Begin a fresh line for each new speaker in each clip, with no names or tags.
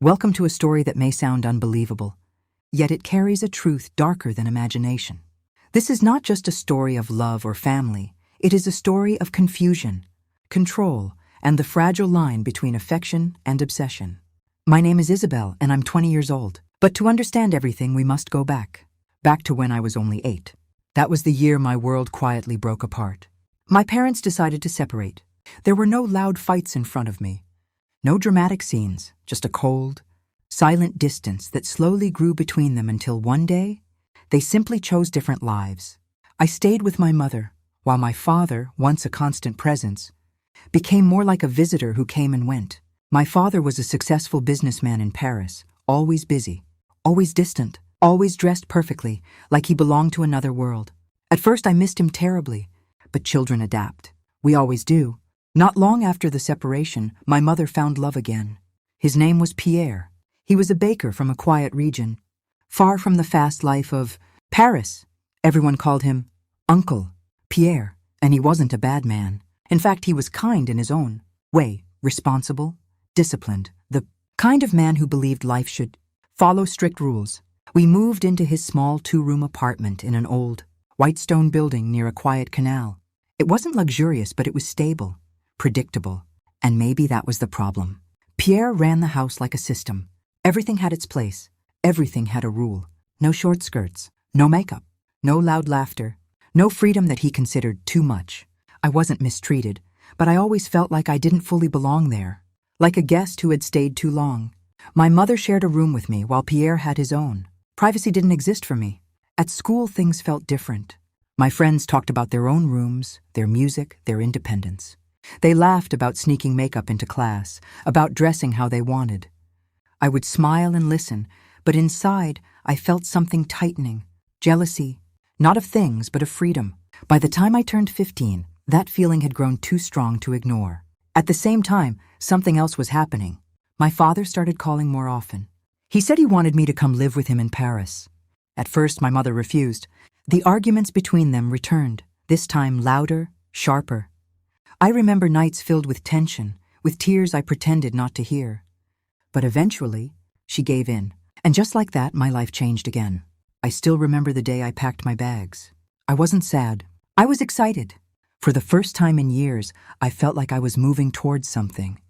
Welcome to a story that may sound unbelievable, yet it carries a truth darker than imagination. This is not just a story of love or family, it is a story of confusion, control, and the fragile line between affection and obsession. My name is Isabel, and I'm 20 years old. But to understand everything, we must go back. Back to when I was only 8. That was the year my world quietly broke apart. My parents decided to separate. There were no loud fights in front of me. No dramatic scenes, just a cold, silent distance that slowly grew between them until one day, they simply chose different lives. I stayed with my mother, while my father, once a constant presence, became more like a visitor who came and went. My father was a successful businessman in Paris, always busy, always distant, always dressed perfectly, like he belonged to another world. At first I missed him terribly, but children adapt. We always do. Not long after the separation, my mother found love again. His name was Pierre. He was a baker from a quiet region, far from the fast life of Paris. Everyone called him Uncle Pierre, and he wasn't a bad man. In fact, he was kind in his own way, responsible, disciplined, the kind of man who believed life should follow strict rules. We moved into his small 2-room apartment in an old, white stone building near a quiet canal. It wasn't luxurious, but it was stable, predictable, and maybe that was the problem. Pierre ran the house like a system. Everything had its place. Everything had a rule. No short skirts, no makeup, no loud laughter, no freedom that he considered too much. I wasn't mistreated, but I always felt like I didn't fully belong there, like a guest who had stayed too long. My mother shared a room with me while Pierre had his own. Privacy didn't exist for me. At school, things felt different. My friends talked about their own rooms, their music, their independence. They laughed about sneaking makeup into class, about dressing how they wanted. I would smile and listen, but inside I felt something tightening, jealousy, not of things, but of freedom. By the time I turned 15, that feeling had grown too strong to ignore. At the same time, something else was happening. My father started calling more often. He said he wanted me to come live with him in Paris. At first, my mother refused. The arguments between them returned, this time louder, sharper. I remember nights filled with tension, with tears I pretended not to hear. But eventually, she gave in. And just like that, my life changed again. I still remember the day I packed my bags. I wasn't sad. I was excited. For the first time in years, I felt like I was moving towards something.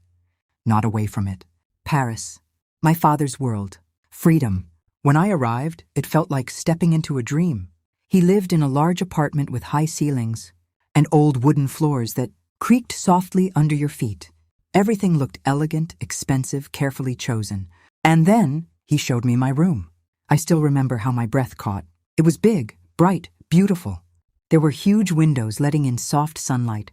Not away from it. Paris. My father's world. Freedom. When I arrived, it felt like stepping into a dream. He lived in a large apartment with high ceilings and old wooden floors that creaked softly under your feet. Everything looked elegant, expensive, carefully chosen. And then he showed me my room. I still remember how my breath caught. It was big, bright, beautiful. There were huge windows letting in soft sunlight,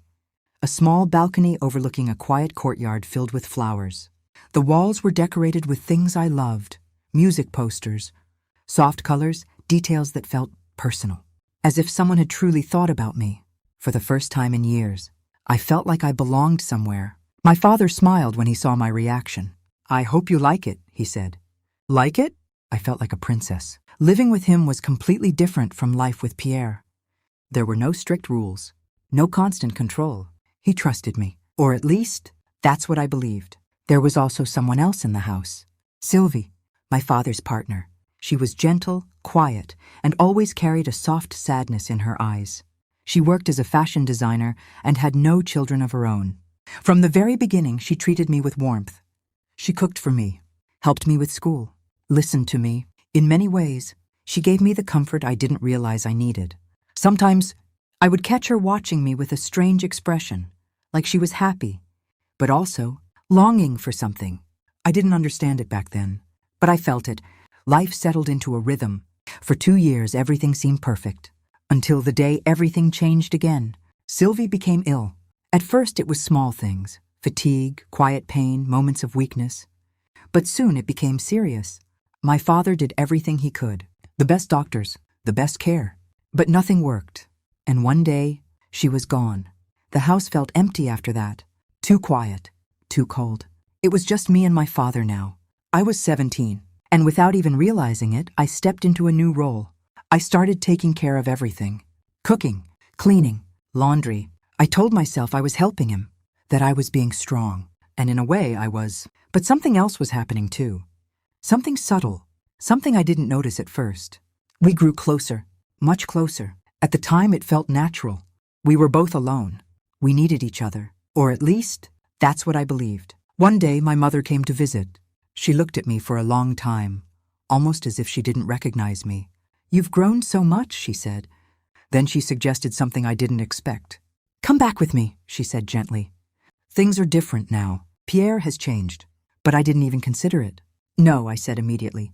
a small balcony overlooking a quiet courtyard filled with flowers. The walls were decorated with things I loved, music posters, soft colors, details that felt personal, as if someone had truly thought about me. For the first time in years, I felt like I belonged somewhere. My father smiled when he saw my reaction. "I hope you like it," he said. Like it? I felt like a princess. Living with him was completely different from life with Pierre. There were no strict rules, no constant control. He trusted me, or at least, that's what I believed. There was also someone else in the house. Sylvie, my father's partner. She was gentle, quiet, and always carried a soft sadness in her eyes. She worked as a fashion designer and had no children of her own. From the very beginning, she treated me with warmth. She cooked for me, helped me with school, listened to me. In many ways, she gave me the comfort I didn't realize I needed. Sometimes, I would catch her watching me with a strange expression, like she was happy, but also longing for something. I didn't understand it back then, but I felt it. Life settled into a rhythm. For 2 years, everything seemed perfect. Until the day everything changed again. Sylvie became ill. At first, it was small things, fatigue, quiet pain, moments of weakness. But soon it became serious. My father did everything he could. The best doctors, the best care. But nothing worked. And one day, she was gone. The house felt empty after that. Too quiet, too cold. It was just me and my father now. I was 17, and without even realizing it, I stepped into a new role. I started taking care of everything. Cooking, cleaning, laundry. I told myself I was helping him, that I was being strong. and in a way I was. But something else was happening too. Something subtle, something I didn't notice at first. We grew closer, much closer. At the time it felt natural. We were both alone. We needed each other, or at least, that's what I believed. One day my mother came to visit. She looked at me for a long time, almost as if she didn't recognize me. "You've grown so much," she said. Then she suggested something I didn't expect. "Come back with me," she said gently. "Things are different now. Pierre has changed." But I didn't even consider it. "No," I said immediately.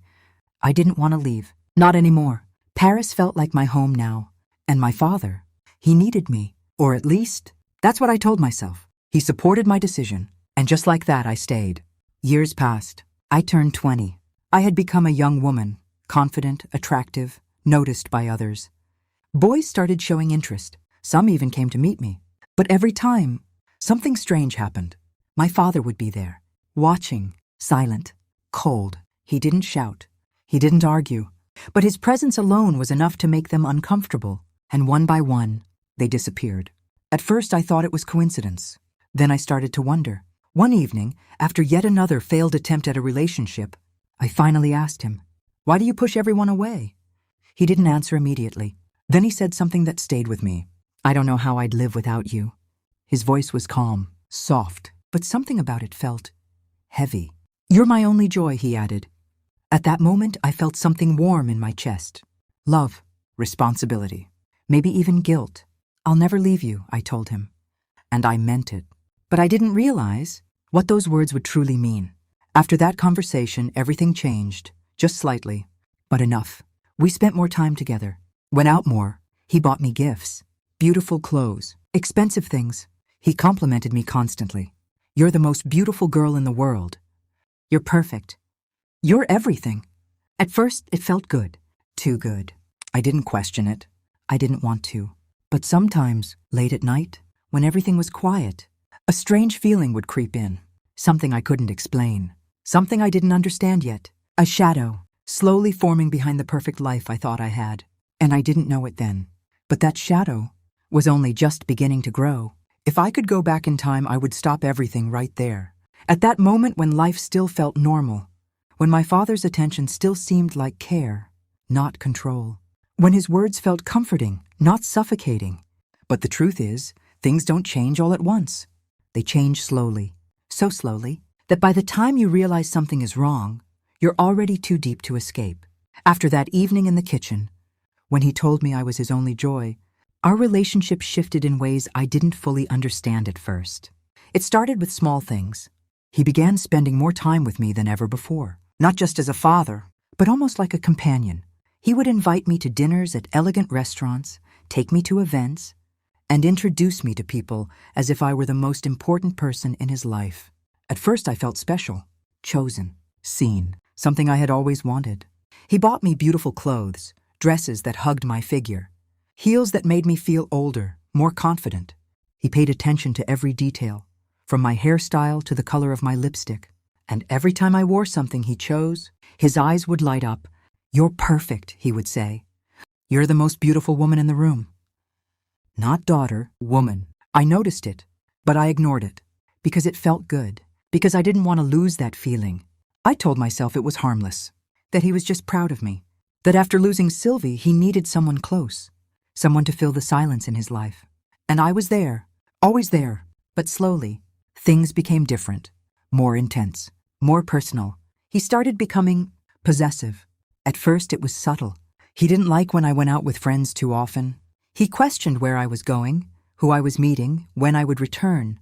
I didn't want to leave. Not anymore. Paris felt like my home now. And my father, he needed me. Or at least, that's what I told myself. He supported my decision. And just like that, I stayed. Years passed. I turned 20. I had become a young woman, confident, attractive, noticed by others. Boys started showing interest. Some even came to meet me. But every time, something strange happened. My father would be there, watching, silent, cold. He didn't shout. He didn't argue. But his presence alone was enough to make them uncomfortable. And one by one, they disappeared. At first, I thought it was coincidence. Then I started to wonder. One evening, after yet another failed attempt at a relationship, I finally asked him, "Why do you push everyone away?" He didn't answer immediately. Then he said something that stayed with me. "I don't know how I'd live without you." His voice was calm, soft, but something about it felt heavy. "You're my only joy," he added. At that moment, I felt something warm in my chest. Love, responsibility, maybe even guilt. "I'll never leave you," I told him. And I meant it. But I didn't realize what those words would truly mean. After that conversation, everything changed, just slightly, but enough. We spent more time together, went out more. He bought me gifts, beautiful clothes, expensive things. He complimented me constantly. "You're the most beautiful girl in the world. You're perfect. You're everything." At first, it felt good. Too good. I didn't question it. I didn't want to. But sometimes, late at night, when everything was quiet, a strange feeling would creep in. Something I couldn't explain. Something I didn't understand yet. A shadow, slowly forming behind the perfect life I thought I had. And I didn't know it then. But that shadow was only just beginning to grow. If I could go back in time, I would stop everything right there. At that moment when life still felt normal. When my father's attention still seemed like care, not control. When his words felt comforting, not suffocating. But the truth is, things don't change all at once. They change slowly. So slowly that by the time you realize something is wrong, you're already too deep to escape. After that evening in the kitchen, when he told me I was his only joy, our relationship shifted in ways I didn't fully understand at first. It started with small things. He began spending more time with me than ever before. Not just as a father, but almost like a companion. He would invite me to dinners at elegant restaurants, take me to events, and introduce me to people as if I were the most important person in his life. At first I felt special, chosen, seen, something I had always wanted. He bought me beautiful clothes, dresses that hugged my figure, heels that made me feel older, more confident. He paid attention to every detail, from my hairstyle to the color of my lipstick. And every time I wore something he chose, his eyes would light up. "You're perfect," he would say. "You're the most beautiful woman in the room." Not daughter, woman. I noticed it, but I ignored it. Because it felt good. Because I didn't want to lose that feeling. I told myself it was harmless. That he was just proud of me. That after losing Sylvie, he needed someone close. Someone to fill the silence in his life. And I was there. Always there. But slowly, things became different. More intense. More personal. He started becoming possessive. At first it was subtle. He didn't like when I went out with friends too often. He questioned where I was going, who I was meeting, when I would return.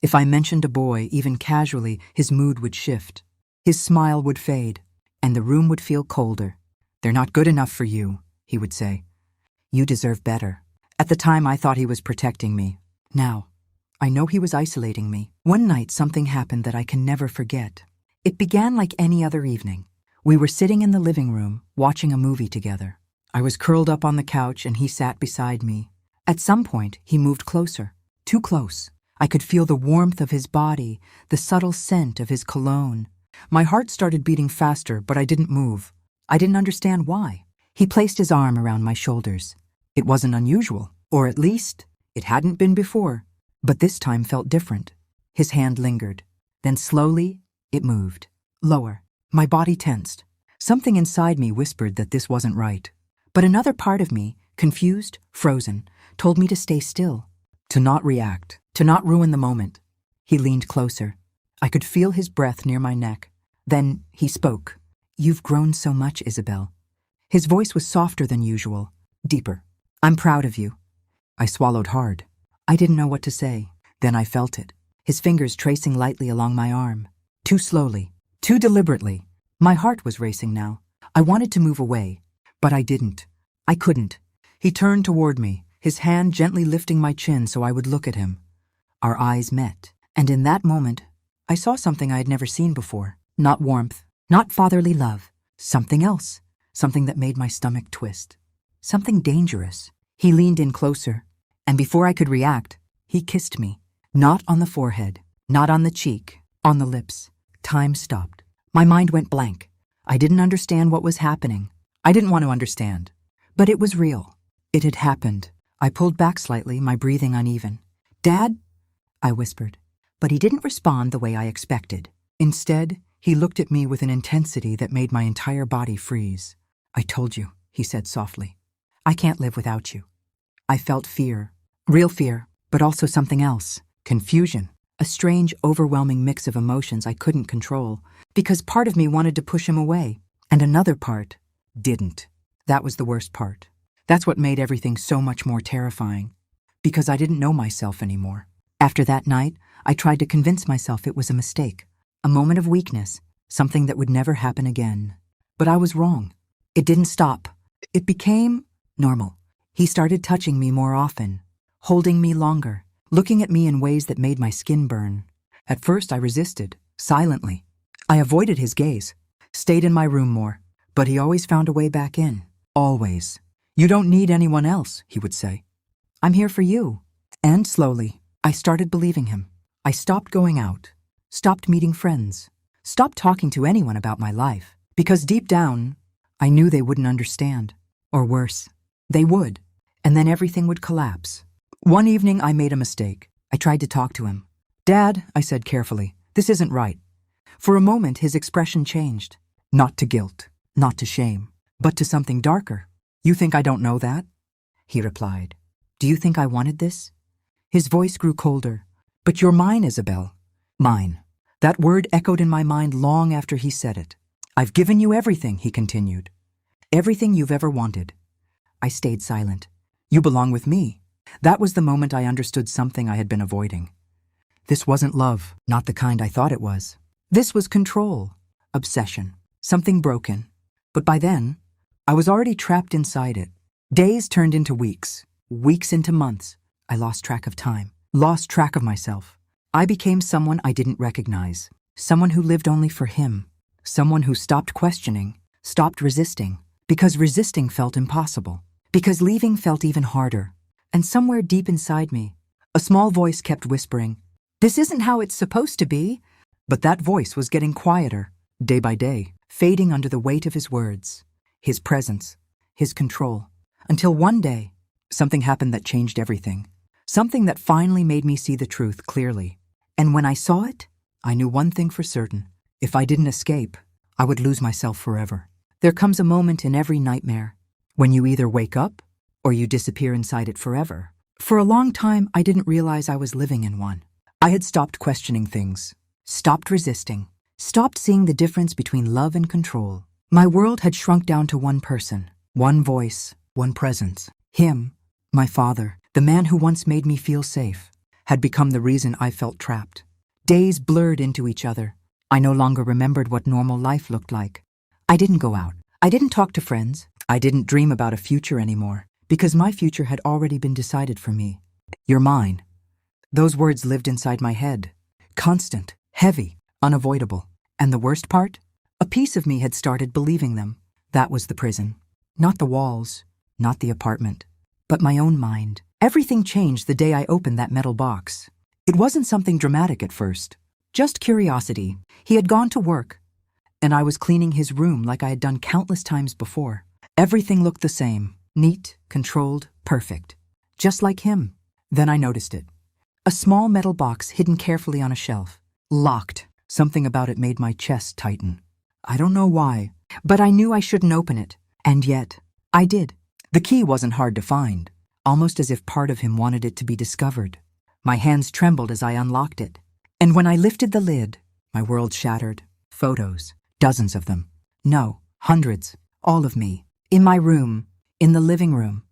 If I mentioned a boy, even casually, his mood would shift. His smile would fade, and the room would feel colder. "They're not good enough for you," he would say. "You deserve better." At the time I thought he was protecting me. Now, I know he was isolating me. One night something happened that I can never forget. It began like any other evening. We were sitting in the living room, watching a movie together. I was curled up on the couch and he sat beside me. At some point, he moved closer. Too close. I could feel the warmth of his body, the subtle scent of his cologne. My heart started beating faster, but I didn't move. I didn't understand why. He placed his arm around my shoulders. It wasn't unusual, or at least, it hadn't been before. But this time felt different. His hand lingered. Then slowly, it moved. Lower. My body tensed. Something inside me whispered that this wasn't right. But another part of me, confused, frozen, told me to stay still, to not react, to not ruin the moment. He leaned closer. I could feel his breath near my neck. Then he spoke. "You've grown so much, Isabel." His voice was softer than usual, deeper. "I'm proud of you." I swallowed hard. I didn't know what to say. Then I felt it, his fingers tracing lightly along my arm. Too slowly, too deliberately. My heart was racing now. I wanted to move away, but I didn't. I couldn't. He turned toward me, his hand gently lifting my chin so I would look at him. Our eyes met, and in that moment, I saw something I had never seen before. Not warmth, not fatherly love. Something else. Something that made my stomach twist. Something dangerous. He leaned in closer, and before I could react, he kissed me. Not on the forehead, not on the cheek, on the lips. Time stopped. My mind went blank. I didn't understand what was happening. I didn't want to understand. But it was real. It had happened. I pulled back slightly, my breathing uneven. "Dad?" I whispered. But he didn't respond the way I expected. Instead, he looked at me with an intensity that made my entire body freeze. "I told you," he said softly. "I can't live without you." I felt fear. Real fear, but also something else. Confusion. A strange, overwhelming mix of emotions I couldn't control, because part of me wanted to push him away, and another part didn't. That was the worst part. That's what made everything so much more terrifying, because I didn't know myself anymore. After that night, I tried to convince myself it was a mistake, a moment of weakness, something that would never happen again. But I was wrong. It didn't stop. It became normal. He started touching me more often, holding me longer, looking at me in ways that made my skin burn. At first I resisted, silently. I avoided his gaze, stayed in my room more, but he always found a way back in. Always. "You don't need anyone else," he would say. "I'm here for you." And slowly, I started believing him. I stopped going out, stopped meeting friends, stopped talking to anyone about my life, because deep down, I knew they wouldn't understand. Or worse, they would, and then everything would collapse. One evening, I made a mistake. I tried to talk to him. "Dad," I said carefully, "this isn't right." For a moment, his expression changed. Not to guilt, not to shame, but to something darker. "You think I don't know that?" he replied. "Do you think I wanted this?" His voice grew colder. "But you're mine, Isabel." Mine. That word echoed in my mind long after he said it. "I've given you everything," he continued. "Everything you've ever wanted." I stayed silent. "You belong with me." That was the moment I understood something I had been avoiding. This wasn't love, not the kind I thought it was. This was control, obsession, something broken. But by then, I was already trapped inside it. Days turned into weeks, weeks into months. I lost track of time, lost track of myself. I became someone I didn't recognize, someone who lived only for him, someone who stopped questioning, stopped resisting, because resisting felt impossible, because leaving felt even harder. And somewhere deep inside me, a small voice kept whispering, "This isn't how it's supposed to be." But that voice was getting quieter, day by day, fading under the weight of his words, his presence, his control. Until one day, something happened that changed everything. Something that finally made me see the truth clearly. And when I saw it, I knew one thing for certain. If I didn't escape, I would lose myself forever. There comes a moment in every nightmare when you either wake up or you disappear inside it forever. For a long time, I didn't realize I was living in one. I had stopped questioning things, stopped resisting, stopped seeing the difference between love and control. My world had shrunk down to one person, one voice, one presence. Him, my father, the man who once made me feel safe, had become the reason I felt trapped. Days blurred into each other. I no longer remembered what normal life looked like. I didn't go out. I didn't talk to friends. I didn't dream about a future anymore, because my future had already been decided for me. "You're mine." Those words lived inside my head, constant, heavy, unavoidable. And the worst part? A piece of me had started believing them. That was the prison. Not the walls, not the apartment, but my own mind. Everything changed the day I opened that metal box. It wasn't something dramatic at first, just curiosity. He had gone to work, and I was cleaning his room like I had done countless times before. Everything looked the same, neat, controlled, perfect, just like him. Then I noticed it. A small metal box hidden carefully on a shelf, locked. Something about it made my chest tighten. I don't know why, but I knew I shouldn't open it. And yet, I did. The key wasn't hard to find, almost as if part of him wanted it to be discovered. My hands trembled as I unlocked it. And when I lifted the lid, my world shattered. Photos, dozens of them. No, hundreds, all of me. In my room, in the living room.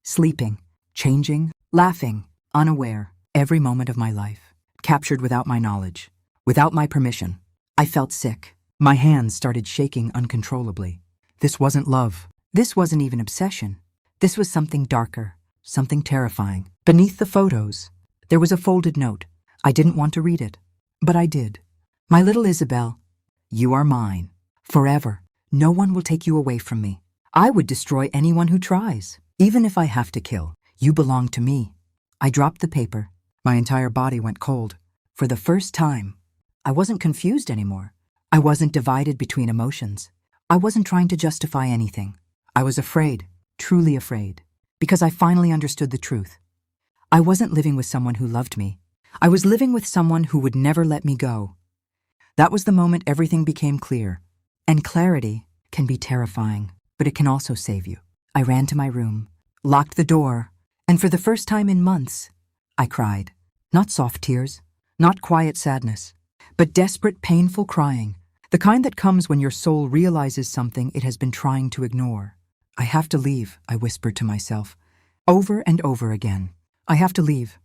Sleeping, changing, laughing, unaware, every moment of my life. Captured without my knowledge, without my permission. I felt sick. My hands started shaking uncontrollably. This wasn't love. This wasn't even obsession. This was something darker, something terrifying. Beneath the photos, there was a folded note. I didn't want to read it, but I did. My little Isabel, you are mine, forever. No one will take you away from me. I would destroy anyone who tries, even if I have to kill. You belong to me. I dropped the paper. My entire body went cold. For the first time, I wasn't confused anymore. I wasn't divided between emotions. I wasn't trying to justify anything. I was afraid, truly afraid, because I finally understood the truth. I wasn't living with someone who loved me. I was living with someone who would never let me go. That was the moment everything became clear. And clarity can be terrifying, but it can also save you. I ran to my room, locked the door, and for the first time in months, I cried. Not soft tears, not quiet sadness, but desperate, painful crying. The kind that comes when your soul realizes something it has been trying to ignore. I have to leave, I whispered to myself, over and over again. I have to leave.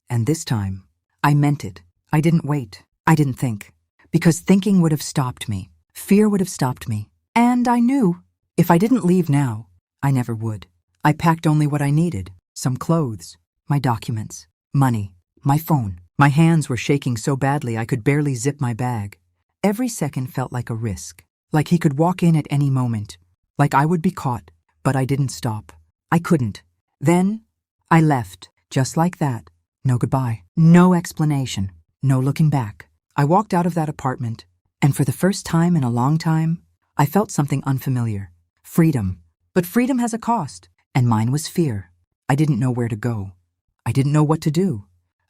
And this time, I meant it. I didn't wait. I didn't think. Because thinking would have stopped me. Fear would have stopped me. And I knew, if I didn't leave now, I never would. I packed only what I needed. Some clothes, my documents, money, my phone. My hands were shaking so badly I could barely zip my bag. Every second felt like a risk, like he could walk in at any moment, like I would be caught, but I didn't stop. I couldn't. Then, I left, just like that. No goodbye, no explanation, no looking back. I walked out of that apartment, and for the first time in a long time, I felt something unfamiliar. Freedom. But freedom has a cost, and mine was fear. I didn't know where to go. I didn't know what to do.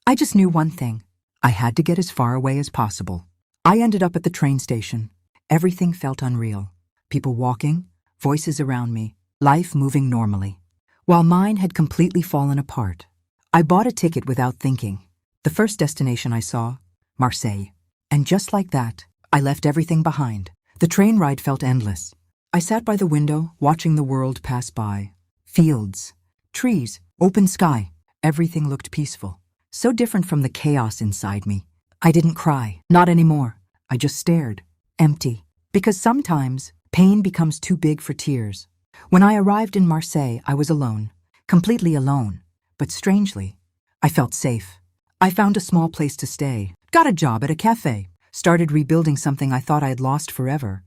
I just knew one thing. I had to get as far away as possible. I ended up at the train station. Everything felt unreal. People walking, voices around me, life moving normally. While mine had completely fallen apart. I bought a ticket without thinking. The first destination I saw, Marseille. And just like that, I left everything behind. The train ride felt endless. I sat by the window, watching the world pass by. Fields, trees, open sky. Everything looked peaceful. So different from the chaos inside me. I didn't cry, not anymore. I just stared, empty. Because sometimes, pain becomes too big for tears. When I arrived in Marseille, I was alone, completely alone. But strangely, I felt safe. I found a small place to stay, got a job at a cafe, started rebuilding something I thought I had lost forever.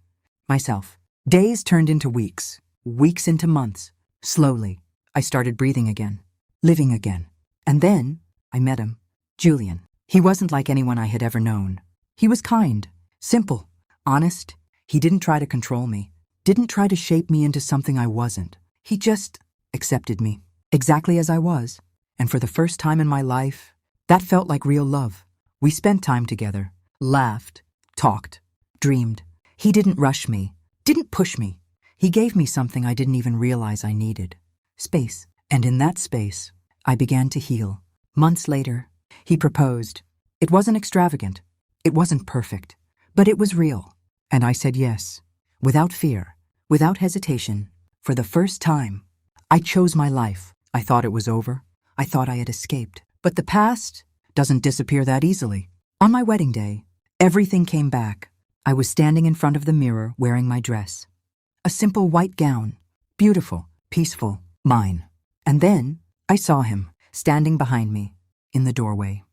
Myself. Days turned into weeks, weeks into months. Slowly, I started breathing again, living again. And then, I met him, Julian. He wasn't like anyone I had ever known. He was kind, simple, honest. He didn't try to control me, didn't try to shape me into something I wasn't. He just accepted me, exactly as I was. And for the first time in my life, that felt like real love. We spent time together, laughed, talked, dreamed. He didn't rush me, didn't push me. He gave me something I didn't even realize I needed. Space. And in that space, I began to heal. Months later, he proposed. It wasn't extravagant. It wasn't perfect. But it was real. And I said yes. Without fear, without hesitation. For the first time, I chose my life. I thought it was over. I thought I had escaped. But the past doesn't disappear that easily. On my wedding day, everything came back. I was standing in front of the mirror wearing my dress. A simple white gown. Beautiful, peaceful, mine. And then I saw him, standing behind me, in the doorway.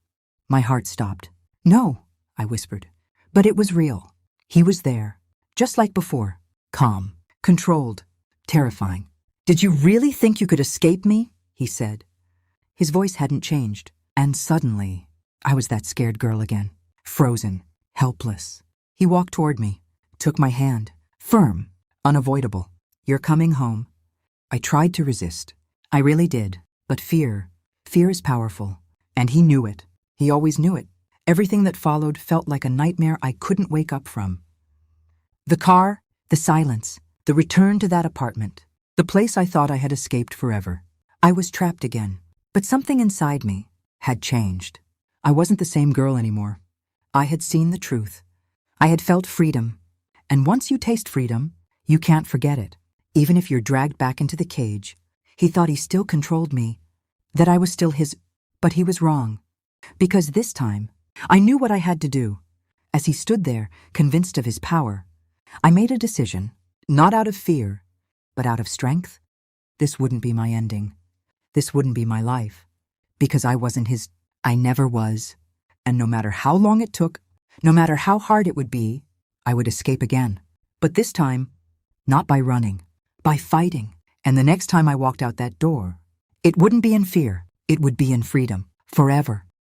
My heart stopped. No, I whispered. But it was real. He was there, just like before. Calm, controlled, terrifying. "Did you really think you could escape me?" he said. His voice hadn't changed. And suddenly, I was that scared girl again. Frozen, helpless. He walked toward me, took my hand. Firm, unavoidable. "You're coming home." I tried to resist. I really did. But fear is powerful. And he knew it. He always knew it. Everything that followed felt like a nightmare I couldn't wake up from. The car, the silence, the return to that apartment, the place I thought I had escaped forever. I was trapped again, but something inside me had changed. I wasn't the same girl anymore. I had seen the truth. I had felt freedom. And once you taste freedom, you can't forget it. Even if you're dragged back into the cage, he thought he still controlled me, that I was still his, but he was wrong. Because this time, I knew what I had to do. As he stood there, convinced of his power, I made a decision, not out of fear, but out of strength. This wouldn't be my ending. This wouldn't be my life. Because I wasn't his. I never was. And no matter how long it took, no matter how hard it would be, I would escape again. But this time, not by running, by fighting. And the next time I walked out that door, it wouldn't be in fear. It would be in freedom. Forever.